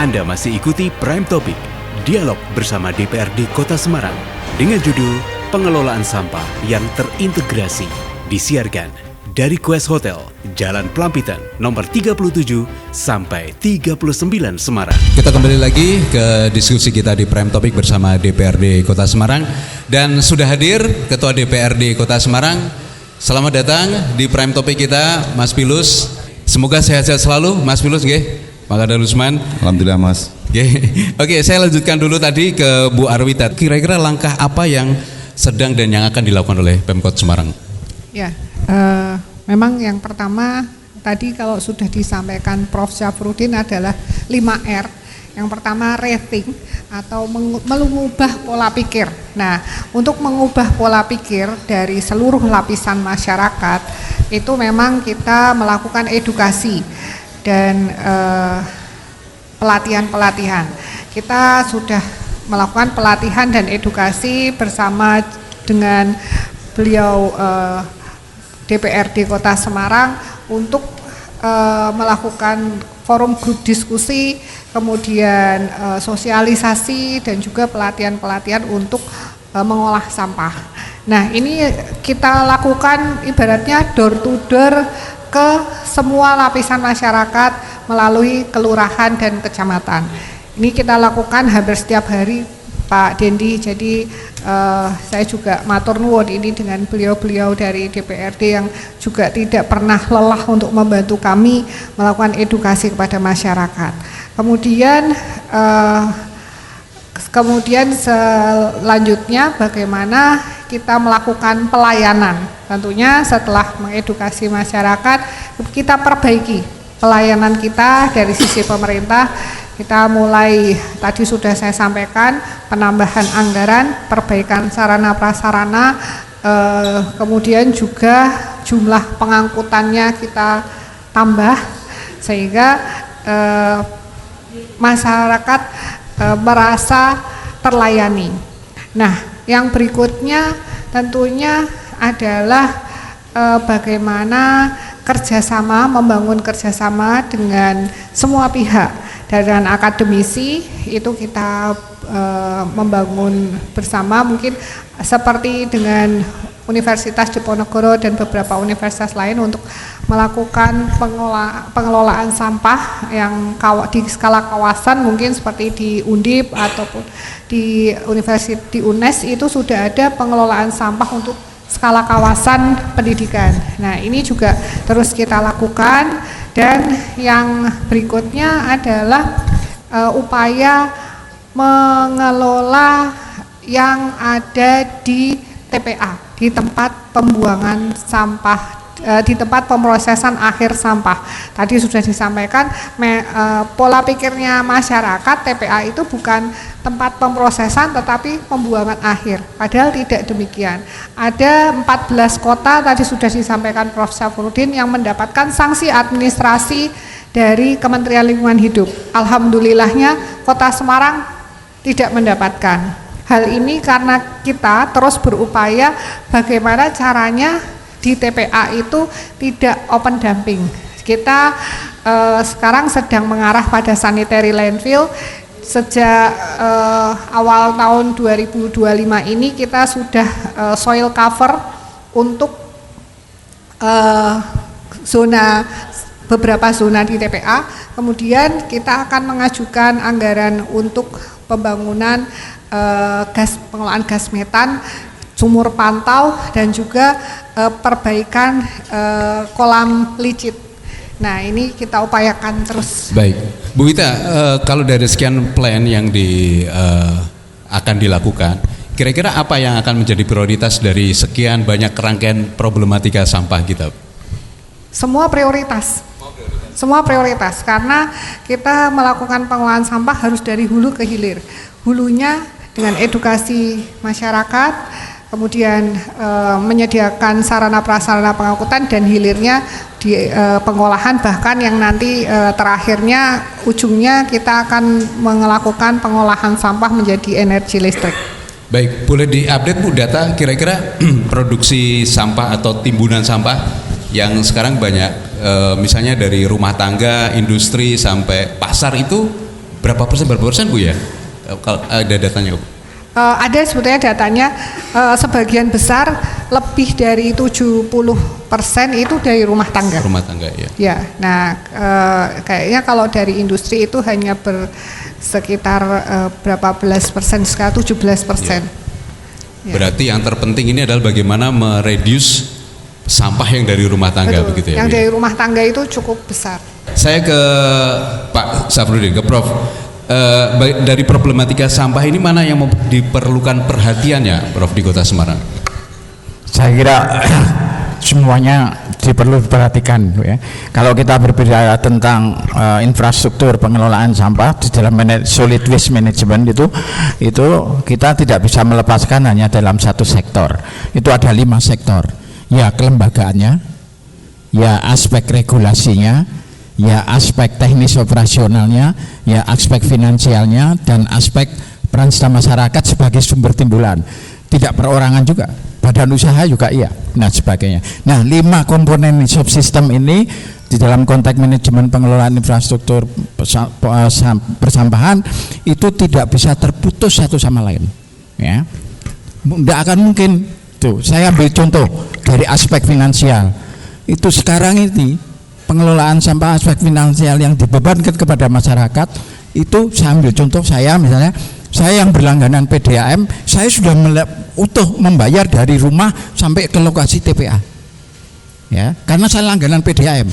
Anda masih ikuti Prime Topic, dialog bersama DPRD Kota Semarang dengan judul Pengelolaan Sampah yang Terintegrasi, disiarkan dari Quest Hotel, Jalan Pelampitan, nomor 37 sampai 39 Semarang. Kita kembali lagi ke diskusi kita di Prime Topic bersama DPRD Kota Semarang, dan sudah hadir Ketua DPRD Kota Semarang. Selamat datang di Prime Topic kita, Mas Pilus. Semoga sehat-sehat selalu, Mas Pilus, nggih. Pak Kadal Usman. Alhamdulillah, Mas. Oke, saya lanjutkan dulu tadi ke Bu Arwita. Kira-kira langkah apa yang sedang dan yang akan dilakukan oleh Pemkot Semarang? Ya, memang yang pertama tadi kalau sudah disampaikan Prof. Syafruddin adalah 5R. Yang pertama rating atau mengubah pola pikir. Nah, untuk mengubah pola pikir dari seluruh lapisan masyarakat itu memang kita melakukan edukasi dan pelatihan-pelatihan. Kita sudah melakukan pelatihan dan edukasi bersama dengan beliau DPRD Kota Semarang untuk melakukan forum grup diskusi, kemudian sosialisasi dan juga pelatihan-pelatihan untuk mengolah sampah. Nah, ini kita lakukan ibaratnya door to door ke semua lapisan masyarakat melalui kelurahan dan kecamatan. Ini kita lakukan hampir setiap hari, Pak Dendi. Jadi saya juga matur nuwun ini dengan beliau-beliau dari DPRD yang juga tidak pernah lelah untuk membantu kami melakukan edukasi kepada masyarakat. Kemudian selanjutnya bagaimana kita melakukan pelayanan. Tentunya setelah mengedukasi masyarakat, kita perbaiki pelayanan kita dari sisi pemerintah. Kita mulai, tadi sudah saya sampaikan, penambahan anggaran, perbaikan sarana prasarana, kemudian juga jumlah pengangkutannya kita tambah sehingga masyarakat merasa terlayani. Nah, yang berikutnya tentunya adalah bagaimana membangun kerjasama dengan semua pihak. Dan akademisi itu kita membangun bersama, mungkin seperti dengan Universitas Diponegoro dan beberapa universitas lain untuk melakukan pengelolaan sampah yang di skala kawasan, mungkin seperti di Undip ataupun di Universitas di UNES itu sudah ada pengelolaan sampah untuk skala kawasan pendidikan. Nah, ini juga terus kita lakukan. Dan yang berikutnya adalah upaya mengelola yang ada di TPA, di tempat pembuangan sampah, di tempat pemrosesan akhir sampah. Tadi sudah disampaikan pola pikirnya masyarakat TPA itu bukan tempat pemrosesan tetapi pembuangan akhir. Padahal tidak demikian. Ada 14 kota tadi sudah disampaikan Prof. Syafruddin yang mendapatkan sanksi administrasi dari Kementerian Lingkungan Hidup. Alhamdulillahnya Kota Semarang tidak mendapatkan. Hal ini karena kita terus berupaya bagaimana caranya di TPA itu tidak open dumping. Kita sekarang sedang mengarah pada sanitary landfill. Sejak awal tahun 2025 ini kita sudah soil cover untuk beberapa zona di TPA. Kemudian kita akan mengajukan anggaran untuk pembangunan pengelolaan gas metan, sumur pantau, dan juga perbaikan kolam licit. Nah, ini kita upayakan terus. Baik, Bu Wita, kalau dari sekian plan yang akan dilakukan, kira-kira apa yang akan menjadi prioritas dari sekian banyak rangkaian problematika sampah kita? Semua prioritas. Semua prioritas, karena kita melakukan pengelolaan sampah harus dari hulu ke hilir. Hulunya dengan edukasi masyarakat, kemudian menyediakan sarana prasarana pengangkutan, dan hilirnya di pengolahan, bahkan yang nanti terakhirnya ujungnya kita akan melakukan pengolahan sampah menjadi energi listrik. Baik, boleh diupdate Bu data kira-kira produksi sampah atau timbunan sampah yang sekarang banyak, misalnya dari rumah tangga, industri sampai pasar itu Berapa persen Bu ya? Kalau ada datanya Bu? Ada sebetulnya datanya, sebagian besar lebih dari 70% itu dari rumah tangga. Rumah tangga ya. Ya, nah kayaknya kalau dari industri itu hanya sekitar berapa belas persen, sekitar 17%. Ya. Berarti yang terpenting ini adalah bagaimana mereduce sampah yang dari rumah tangga. Betul, begitu ya. Yang dari rumah tangga itu cukup besar. Saya ke Pak Safrudin, ke Prof. Dari problematika sampah ini mana yang diperlukan perhatiannya, Prof, di Kota Semarang? Saya kira semuanya perlu diperhatikan ya. Kalau kita berbicara tentang infrastruktur pengelolaan sampah di dalam solid waste management itu kita tidak bisa melepaskan hanya dalam satu sektor. Itu ada 5 sektor. Ya kelembagaannya, ya aspek regulasinya, ya aspek teknis operasionalnya, ya aspek finansialnya, dan aspek peran serta masyarakat sebagai sumber timbulan. Tidak perorangan juga, badan usaha juga iya, nah sebagainya. Nah 5 komponen subsistem ini di dalam konteks manajemen pengelolaan infrastruktur persampahan itu tidak bisa terputus satu sama lain. Ya, tidak akan mungkin. Tuh, saya ambil contoh dari aspek finansial. Itu sekarang ini pengelolaan sampah aspek finansial yang dibebankan kepada masyarakat itu, saya ambil contoh saya misalnya, saya yang berlangganan PDAM, saya sudah utuh membayar dari rumah sampai ke lokasi TPA, ya, karena saya langganan PDAM.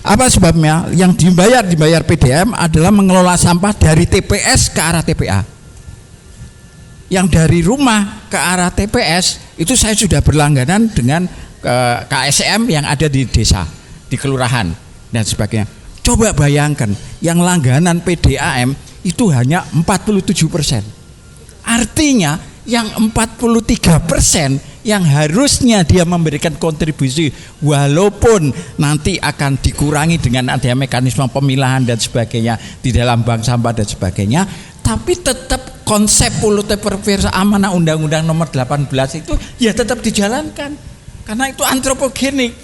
Apa sebabnya? Yang dibayar PDAM adalah mengelola sampah dari TPS ke arah TPA. Yang dari rumah ke arah TPS itu saya sudah berlangganan dengan KSM yang ada di desa, di kelurahan dan sebagainya. Coba bayangkan, yang langganan PDAM itu hanya 47%. Artinya yang 43% yang harusnya dia memberikan kontribusi, walaupun nanti akan dikurangi dengan adanya mekanisme pemilahan dan sebagainya di dalam bank sampah dan sebagainya, tapi tetap konsep multipervers amanah Undang-Undang Nomor 18 itu ya tetap dijalankan karena itu antropogenik.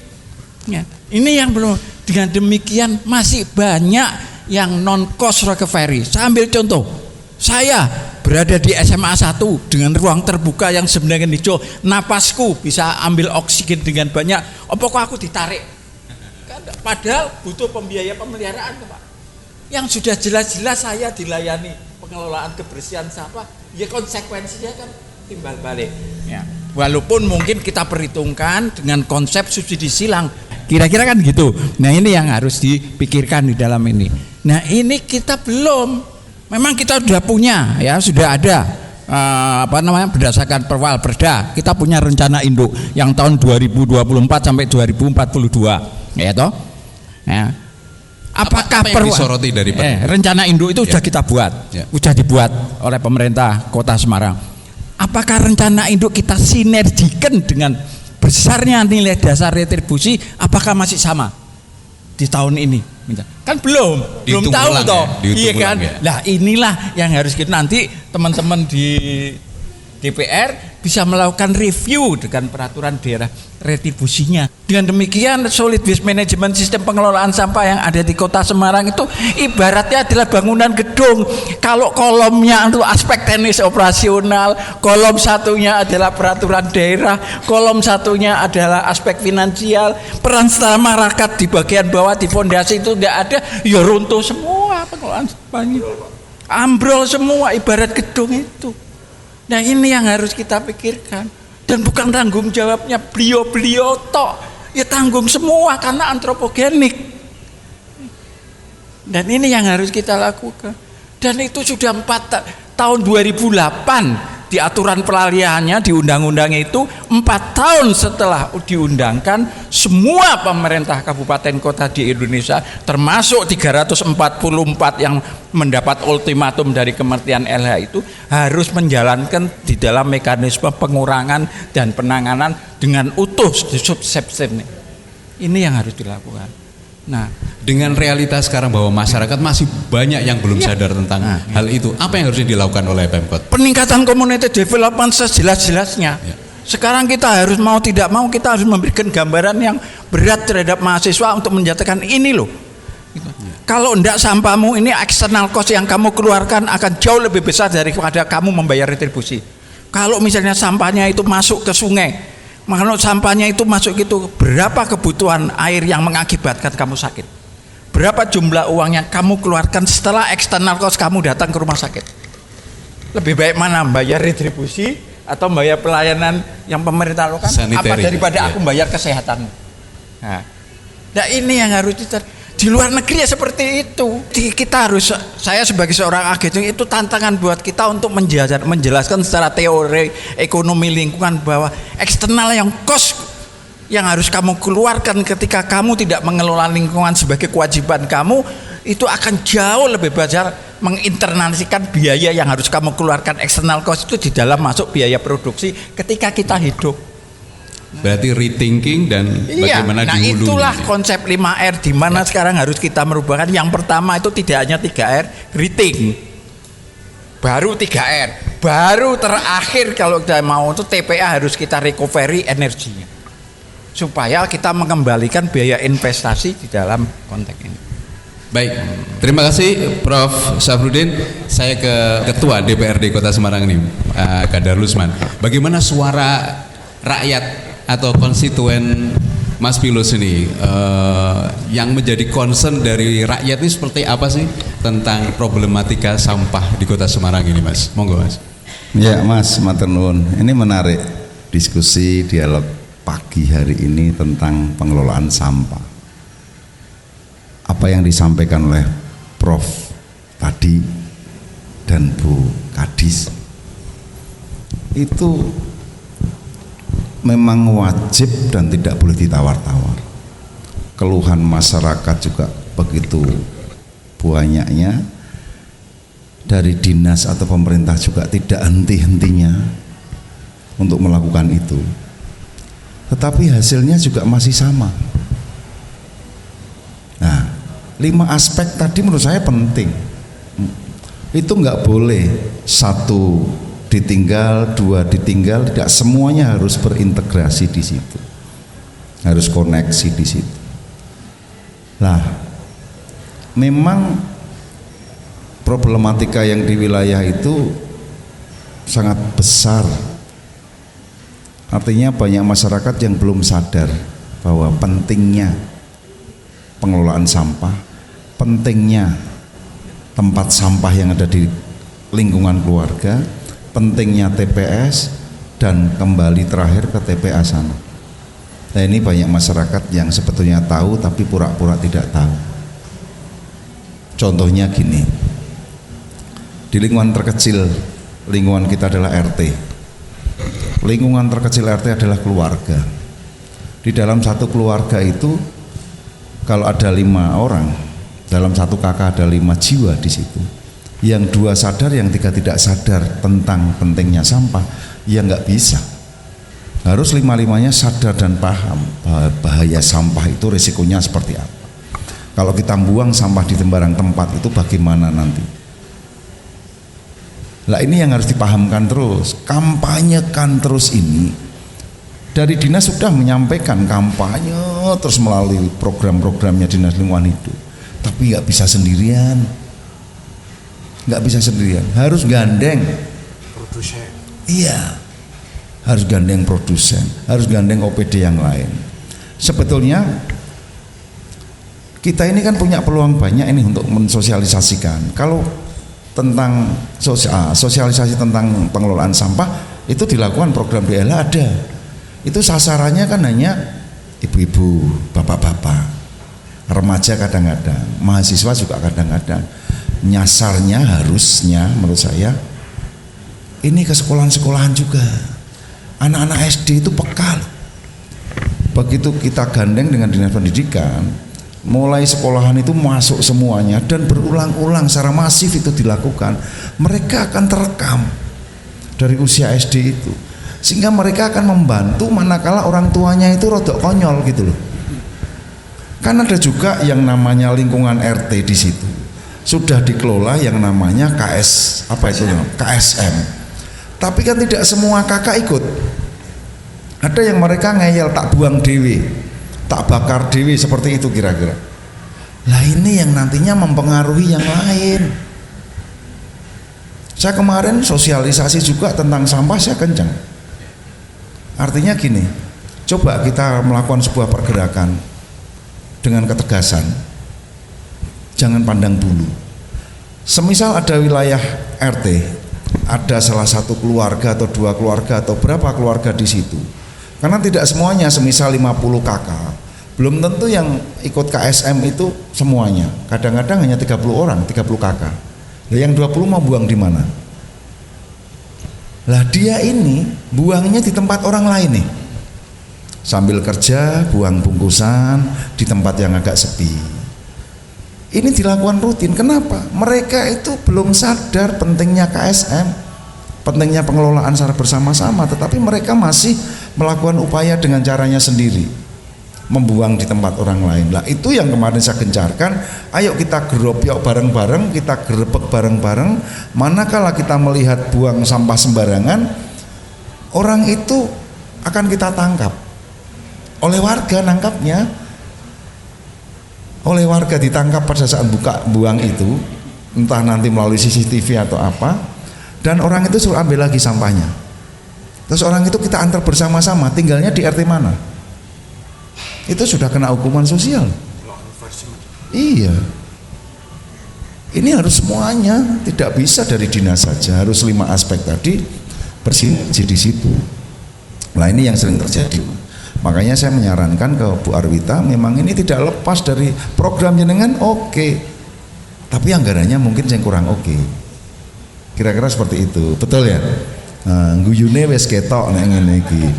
Ya, ini yang belum. Dengan demikian masih banyak yang non cost recovery. Saya ambil contoh, saya berada di SMA 1 dengan ruang terbuka yang sebenarnya hijau, napasku bisa ambil oksigen dengan banyak. Apa kok aku ditarik? Padahal butuh pembiaya pemeliharaan, Pak. Yang sudah jelas-jelas saya dilayani pengelolaan kebersihan sampah, ya konsekuensinya kan timbal balik. Ya. Walaupun mungkin kita perhitungkan dengan konsep subsidi silang, kira-kira kan gitu. Nah ini yang harus dipikirkan di dalam ini. Nah ini kita belum. Memang kita sudah punya, ya sudah ada berdasarkan Perwal-Perda kita punya rencana induk yang tahun 2024 sampai 2042, ya toh. Ya. Apakah apa yang disoroti dari rencana induk itu sudah kita buat, sudah dibuat oleh pemerintah Kota Semarang. Apakah rencana induk kita sinergikan dengan besarnya nilai dasar retribusi? Apakah masih sama di tahun ini? Kan belum tahu toh, iya kan? Nah inilah yang harus kita nanti teman-teman di DPR bisa melakukan review dengan peraturan daerah retribusinya. Dengan demikian solid waste management sistem pengelolaan sampah yang ada di Kota Semarang itu ibaratnya adalah bangunan gedung. Kalau kolomnya untuk aspek teknis operasional, kolom satunya adalah peraturan daerah, kolom satunya adalah aspek finansial, peran serta masyarakat di bagian bawah di fondasi itu tidak ada, ya runtuh semua pengelolaan sampahnya, ambrol semua ibarat gedung itu. Nah ini yang harus kita pikirkan, dan bukan tanggung jawabnya beliau-beliau tok, ya tanggung semua karena antropogenik. Dan ini yang harus kita lakukan. Dan itu sudah tahun 2008 di aturan peralihannya di undang-undang itu, 4 tahun setelah diundangkan, semua pemerintah kabupaten kota di Indonesia termasuk 344 yang mendapat ultimatum dari Kementerian LH itu harus menjalankan di dalam mekanisme pengurangan dan penanganan dengan utuh subsistem. Ini yang harus dilakukan. Nah, dengan realitas sekarang bahwa masyarakat masih banyak yang belum sadar tentang hal itu, apa yang harusnya dilakukan oleh Pemkot? Peningkatan community development sejelas-jelasnya. Sekarang kita harus mau tidak mau kita harus memberikan gambaran yang berat terhadap mahasiswa untuk menyatakan ini loh. Gitu. Kalau enggak, sampahmu ini external cost yang kamu keluarkan akan jauh lebih besar daripada kamu membayar retribusi. Kalau misalnya sampahnya itu masuk ke sungai, kalau sampahnya itu masuk gitu, berapa kebutuhan air yang mengakibatkan kamu sakit? Berapa jumlah uang yang kamu keluarkan setelah external cost kamu datang ke rumah sakit? Lebih baik mana, bayar retribusi atau bayar pelayanan yang pemerintah lakukan, apa daripada aku bayar kesehatan? Nah ini yang harus di luar negeri ya seperti itu. Kita harus, saya sebagai seorang agen itu tantangan buat kita untuk menjelaskan secara teori ekonomi lingkungan bahwa eksternal yang cost yang harus kamu keluarkan ketika kamu tidak mengelola lingkungan sebagai kewajiban kamu, itu akan jauh lebih besar menginternalisasikan biaya yang harus kamu keluarkan. External cost itu di dalam masuk biaya produksi ketika kita hidup. Berarti rethinking dan bagaimana nah di hulunya. Itulah konsep 5R di mana sekarang harus kita merubahkan. Yang pertama itu tidak hanya 3R, rethink. Baru 3R, baru terakhir kalau kita mau itu TPA harus kita recovery energinya. Supaya kita mengembalikan biaya investasi di dalam konteks ini. Baik, terima kasih Prof. Syafruddin. Saya ke Ketua DPRD Kota Semarang ini, Kadar Lusman. Bagaimana suara rakyat atau konstituen Mas Pilus ini yang menjadi concern dari rakyat ini seperti apa sih tentang problematika sampah di Kota Semarang ini, Mas? Monggo, Mas. Ya, Mas, matur nuwun. Ini menarik diskusi dialog pagi hari ini tentang pengelolaan sampah. Apa yang disampaikan oleh Prof tadi dan Bu Kadis itu memang wajib dan tidak boleh ditawar-tawar. Keluhan masyarakat juga begitu banyaknya, dari dinas atau pemerintah juga tidak henti-hentinya untuk melakukan itu, tetapi hasilnya juga masih sama. Nah, 5 aspek tadi menurut saya penting. Itu nggak boleh 1 ditinggal, 2 ditinggal, tidak, semuanya harus berintegrasi di situ, harus koneksi di situ. Nah, memang problematika yang di wilayah itu sangat besar. Artinya banyak masyarakat yang belum sadar bahwa pentingnya pengelolaan sampah, pentingnya tempat sampah yang ada di lingkungan keluarga, pentingnya TPS, dan kembali terakhir ke TPA sana. Nah, ini banyak masyarakat yang sebetulnya tahu tapi pura-pura tidak tahu. Contohnya gini, di lingkungan terkecil, lingkungan kita adalah RT. Lingkungan terkecil RT adalah keluarga. Di dalam satu keluarga itu, kalau ada 5 orang, dalam satu kakak ada 5 jiwa di situ. Yang 2 sadar, yang 3 tidak sadar tentang pentingnya sampah, ya nggak bisa. Harus 5-5-nya sadar dan paham bahaya sampah itu risikonya seperti apa. Kalau kita buang sampah di sembarang tempat itu bagaimana nanti? Lah ini yang harus dipahamkan terus, kampanyekan terus ini. Dari dinas sudah menyampaikan kampanye terus melalui program-programnya Dinas Lingkungan Hidup, tapi nggak bisa sendirian, nggak bisa sendirian, harus gandeng produsen. Iya, harus gandeng produsen, harus gandeng OPD yang lain. Sebetulnya kita ini kan punya peluang banyak ini untuk mensosialisasikan. Kalau tentang sosialisasi tentang pengelolaan sampah itu dilakukan program DLH ada. Itu sasarannya kan hanya ibu-ibu, bapak-bapak, remaja kadang-kadang, mahasiswa juga kadang-kadang. Nyasarnya harusnya menurut saya ini ke sekolah-sekolahan juga. Anak-anak SD itu peka. Begitu kita gandeng dengan Dinas Pendidikan, mulai sekolahan itu masuk semuanya dan berulang-ulang secara masif itu dilakukan, mereka akan terekam dari usia SD itu, sehingga mereka akan membantu manakala orang tuanya itu rodok konyol gitu loh. Kan ada juga yang namanya lingkungan RT di situ sudah dikelola yang namanya KSM, tapi kan tidak semua kakak ikut. Ada yang mereka ngeyel tak buang dewe, tak bakar dewe, seperti itu kira-kira. Lah ini yang nantinya mempengaruhi yang lain. Saya kemarin sosialisasi juga tentang sampah, saya kencang. Artinya gini, coba kita melakukan sebuah pergerakan dengan ketegasan, jangan pandang bulu. Semisal ada wilayah RT, ada salah satu keluarga atau 2 keluarga atau berapa keluarga di situ. Karena tidak semuanya, semisal 50 kakak, belum tentu yang ikut KSM itu semuanya. Kadang-kadang hanya 30 orang, 30 kakak. Lah yang 20 mau buang di mana? Lah dia ini buangnya di tempat orang lain nih. Sambil kerja buang bungkusan di tempat yang agak sepi. Ini dilakukan rutin. Kenapa? Mereka itu belum sadar pentingnya KSM, pentingnya pengelolaan secara bersama-sama, tetapi mereka masih melakukan upaya dengan caranya sendiri, membuang di tempat orang lain. Lah itu yang kemarin saya gencarkan, ayo kita gerobyok bareng-bareng, kita gerebek bareng-bareng. Manakala kita melihat buang sampah sembarangan, orang itu akan kita tangkap oleh warga, nangkapnya oleh warga, ditangkap pada saat buang itu, entah nanti melalui CCTV atau apa, dan orang itu suruh ambil lagi sampahnya. Terus orang itu kita antar bersama-sama, tinggalnya di RT mana, itu sudah kena hukuman sosial. Iya, ini harus semuanya, tidak bisa dari dinas saja, harus 5 aspek tadi bersinergi di situ. Nah ini yang sering terjadi. Makanya saya menyarankan ke Bu Arwita, memang ini tidak lepas dari program jenengan, oke, tapi anggarannya mungkin yang kurang oke. Kira-kira seperti itu, betul ya? Nah, guyune wes ketok nek ngene iki.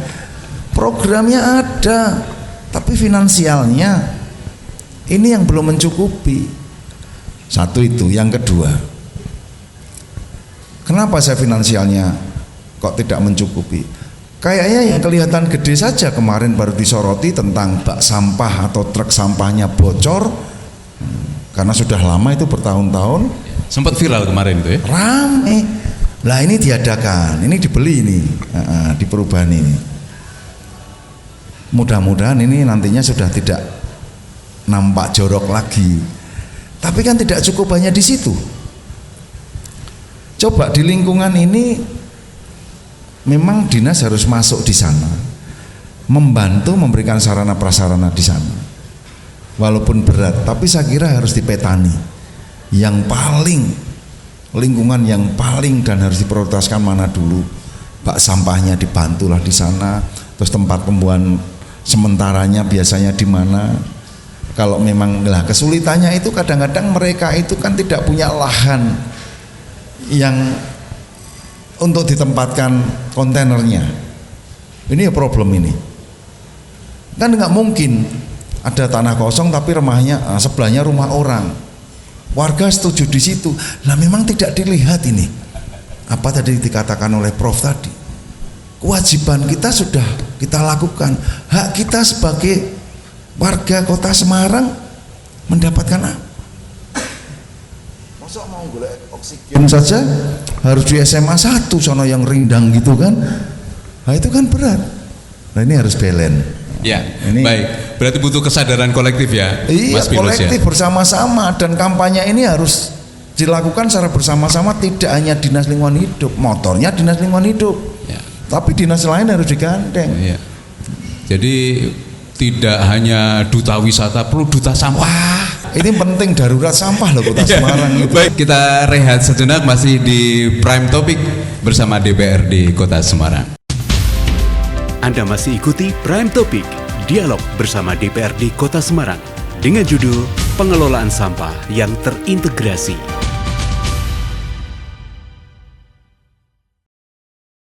Programnya ada, tapi finansialnya ini yang belum mencukupi. Satu itu, yang kedua, kenapa saya finansialnya kok tidak mencukupi? Kayaknya yang kelihatan gede saja kemarin baru disoroti tentang bak sampah atau truk sampahnya bocor, karena sudah lama itu bertahun-tahun. Sempat viral kemarin itu ya. Rame. Lah ini diadakan, ini dibeli ini, di perubahan ini. Mudah-mudahan ini nantinya sudah tidak nampak jorok lagi. Tapi kan tidak cukup hanya di situ. Coba di lingkungan ini memang dinas harus masuk di sana, membantu memberikan sarana prasarana di sana. Walaupun berat, tapi saya kira harus dipetani. Yang paling, lingkungan yang paling dan harus diprioritaskan mana dulu. Bak sampahnya dibantulah di sana, terus tempat pembuangan sementaranya biasanya di mana. Kalau memang lah kesulitannya itu kadang-kadang mereka itu kan tidak punya lahan yang untuk ditempatkan kontainernya. Ini ya problem ini. Kan nggak mungkin ada tanah kosong tapi rumahnya sebelahnya rumah orang. Warga setuju di situ. Lah memang tidak dilihat ini. Apa tadi dikatakan oleh Prof tadi? Kewajiban kita sudah kita lakukan. Hak kita sebagai warga Kota Semarang mendapatkan apa? Masa mau golek oksigen saja harus di SMA 1 sono yang rindang gitu kan. Nah itu kan berat. Nah ini harus balance. Ya, ini, baik. Berarti butuh kesadaran kolektif ya, iya, Mas Pilus kolektif ya. Bersama-sama, dan kampanye ini harus dilakukan secara bersama-sama, tidak hanya dinas lingkungan hidup, motornya dinas lingkungan hidup, ya, tapi dinas lain harus digandeng. Ya. Jadi tidak hanya duta wisata, perlu duta sampah. Wah, ini penting, darurat sampah loh Kota Semarang itu. Baik, kita rehat sejenak, masih di Prime Topic bersama DPRD Kota Semarang. Anda masih ikuti Prime Topic, dialog bersama DPRD Kota Semarang dengan judul Pengelolaan Sampah yang Terintegrasi.